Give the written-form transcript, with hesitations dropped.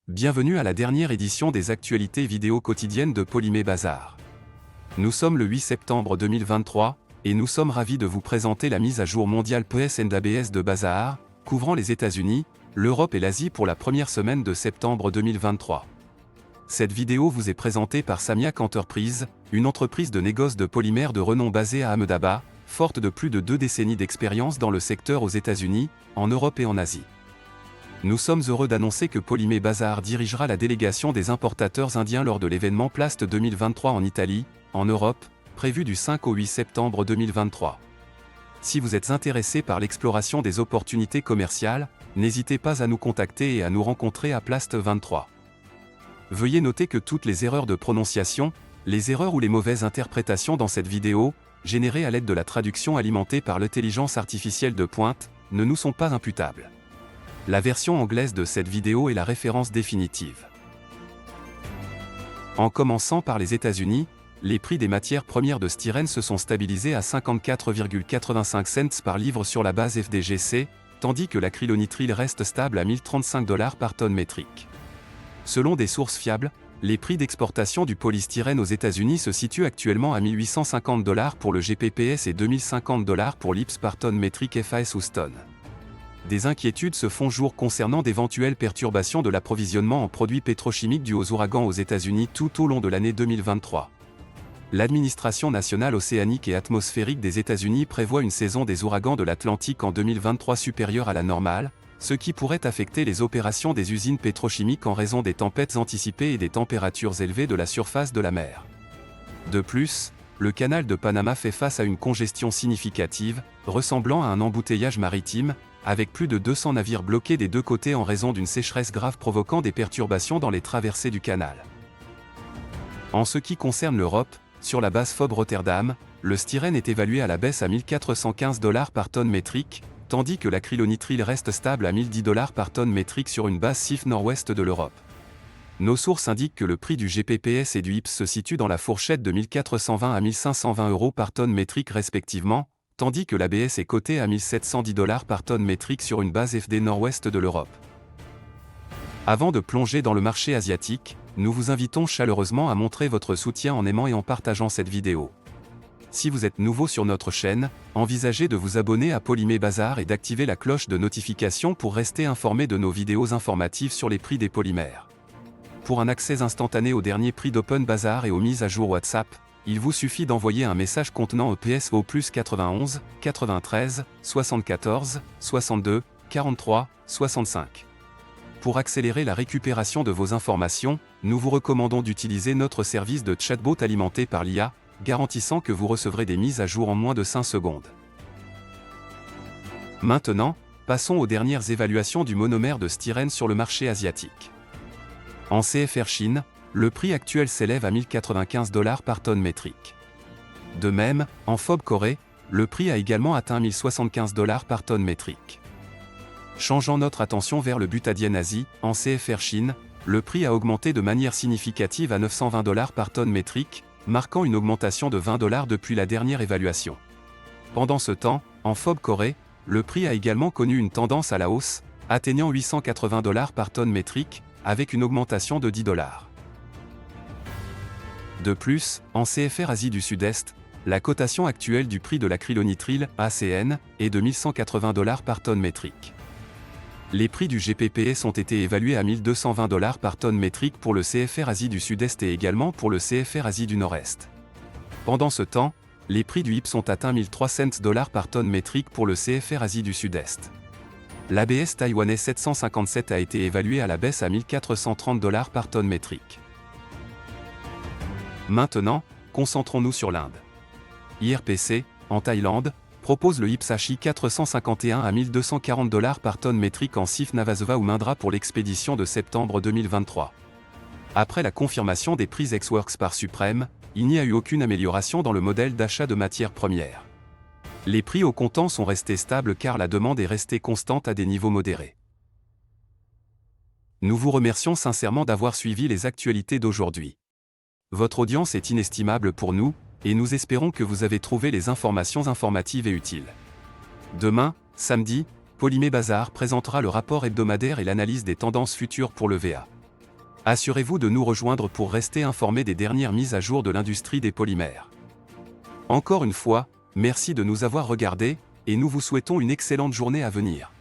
Bienvenue à la dernière édition des actualités vidéo quotidiennes de Polymé Bazar. Nous sommes le 8 septembre 2023, et nous sommes ravis de vous présenter la mise à jour mondiale PS&ABS de Bazar, couvrant les États-Unis, l'Europe et l'Asie pour la première semaine de septembre 2023. Cette vidéo vous est présentée par Samiak Enterprises, une entreprise de négoce de polymères de renom basée à Ahmedabad, forte de plus de 2 décennies d'expérience dans le secteur aux États-Unis, en Europe et en Asie. Nous sommes heureux d'annoncer que Polymé Bazar dirigera la délégation des importateurs indiens lors de l'événement Plast 2023 en Italie, en Europe, prévu du 5 au 8 septembre 2023. Si vous êtes intéressé par l'exploration des opportunités commerciales, n'hésitez pas à nous contacter et à nous rencontrer à Plast 23. Veuillez noter que toutes les erreurs de prononciation, les erreurs ou les mauvaises interprétations dans cette vidéo, générées à l'aide de la traduction alimentée par l'intelligence artificielle de pointe, ne nous sont pas imputables. La version anglaise de cette vidéo est la référence définitive. En commençant par les États-Unis, les prix des matières premières de styrène se sont stabilisés à 54,85 cents par livre sur la base FDGC, tandis que l'acrylonitrile reste stable à $1035 par tonne métrique. Selon des sources fiables, les prix d'exportation du polystyrène aux États-Unis se situent actuellement à $1850 pour le GPPS et $2050 pour l'IPS par tonne métrique FAS Houston. Des inquiétudes se font jour concernant d'éventuelles perturbations de l'approvisionnement en produits pétrochimiques dus aux ouragans aux États-Unis tout au long de l'année 2023. L'Administration nationale océanique et atmosphérique des États-Unis prévoit une saison des ouragans de l'Atlantique en 2023 supérieure à la normale, ce qui pourrait affecter les opérations des usines pétrochimiques en raison des tempêtes anticipées et des températures élevées de la surface de la mer. De plus, le canal de Panama fait face à une congestion significative, ressemblant à un embouteillage maritime, avec plus de 200 navires bloqués des deux côtés en raison d'une sécheresse grave provoquant des perturbations dans les traversées du canal. En ce qui concerne l'Europe, sur la base FOB Rotterdam, le styrène est évalué à la baisse à $1415 par tonne métrique, tandis que l'acrylonitrile reste stable à $1010 par tonne métrique sur une base CIF nord-ouest de l'Europe. Nos sources indiquent que le prix du GPPS et du IPS se situe dans la fourchette de 1420 à 1520 € par tonne métrique respectivement, tandis que l'ABS est coté à $1710 par tonne métrique sur une base FD nord-ouest de l'Europe. Avant de plonger dans le marché asiatique, nous vous invitons chaleureusement à montrer votre soutien en aimant et en partageant cette vidéo. Si vous êtes nouveau sur notre chaîne, envisagez de vous abonner à Polymé Bazar et d'activer la cloche de notification pour rester informé de nos vidéos informatives sur les prix des polymères. Pour un accès instantané aux derniers prix d'Open Bazar et aux mises à jour WhatsApp, il vous suffit d'envoyer un message contenant EPS au +91 93 74 62 43 65. Pour accélérer la récupération de vos informations, nous vous recommandons d'utiliser notre service de chatbot alimenté par l'IA, garantissant que vous recevrez des mises à jour en moins de 5 secondes. Maintenant, passons aux dernières évaluations du monomère de styrène sur le marché asiatique. En CFR Chine, le prix actuel s'élève à $1095 par tonne métrique. De même, en FOB Corée, le prix a également atteint $1075 par tonne métrique. Changeant notre attention vers le butadiène Asie, en CFR Chine, le prix a augmenté de manière significative à $920 par tonne métrique, marquant une augmentation de $20 depuis la dernière évaluation. Pendant ce temps, en FOB Corée, le prix a également connu une tendance à la hausse, atteignant $880 par tonne métrique, avec une augmentation de $10. De plus, en CFR Asie du Sud-Est, la cotation actuelle du prix de l'acrylonitrile, ACN, est de $1180 par tonne métrique. Les prix du GPPS ont été évalués à $1220 par tonne métrique pour le CFR Asie du Sud-Est et également pour le CFR Asie du Nord-Est. Pendant ce temps, les prix du IPS ont atteint $1300 par tonne métrique pour le CFR Asie du Sud-Est. L'ABS taïwanais 757 a été évalué à la baisse à $1430 par tonne métrique. Maintenant, concentrons-nous sur l'Inde. IRPC, en Thaïlande, propose le IPS HI 451 à $1240 par tonne métrique en CIF Navasova ou Mundra pour l'expédition de septembre 2023. Après la confirmation des prix ex-works par Supreme, il n'y a eu aucune amélioration dans le modèle d'achat de matières premières. Les prix au comptant sont restés stables car la demande est restée constante à des niveaux modérés. Nous vous remercions sincèrement d'avoir suivi les actualités d'aujourd'hui. Votre audience est inestimable pour nous, et nous espérons que vous avez trouvé les informations informatives et utiles. Demain, samedi, Polymé Bazar présentera le rapport hebdomadaire et l'analyse des tendances futures pour le VA. Assurez-vous de nous rejoindre pour rester informé des dernières mises à jour de l'industrie des polymères. Encore une fois, merci de nous avoir regardés, et nous vous souhaitons une excellente journée à venir.